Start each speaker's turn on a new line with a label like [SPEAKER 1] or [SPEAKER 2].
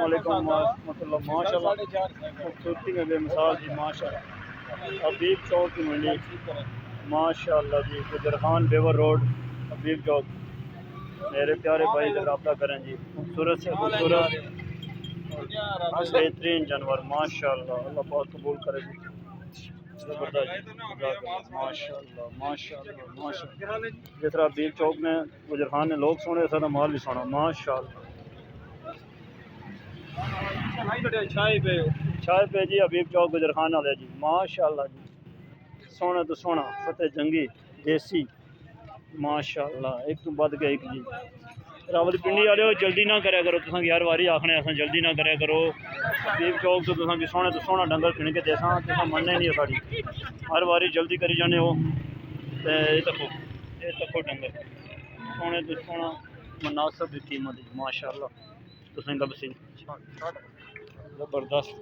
[SPEAKER 1] वालेकुम मतलब माशाल्लाह खूबसूरती में बेमिसाल जी माशाल्लाह। हबीब चौक की मंडी माशाल्लाह जी, गुजर खान बेवर रोड हबीब चौक। मेरे प्यारे भाई से रब्ता करें जी, खूबसूरत से खूबसूरत बेहतरीन जानवर माशाल्लाह, अल्लाह पाक कबूल करे जी। जबरदस्त माशाल्लाह माशाल्लाह माशाल्लाह। जिस तरह हबीब चौक में गुजर खान ने लोग सोने, इस तरह माल भी सोना माशाल्लाह। चाय पे जी हबीब चौक गुजर खान वाले जी माशाल्लाह जी, सोना तो सोना फतेह जंगी देसी माशाल्लाह, एक तो बद गया एक जी। रावलपिंडी वाले जल्दी ना कराया करो, तुम हर बारी आखने अस जल्दी ना कराया करो। हबीब चौक तो सोना डंगर किन के देसा, तुम मनना ही नहीं साड़ी, हर बारी जल्दी करी जाने हो। देखो डंगर सोने तो सोना मुनासिब कीमत माशाल्लाह, तुसें गब सी जबरदस्त।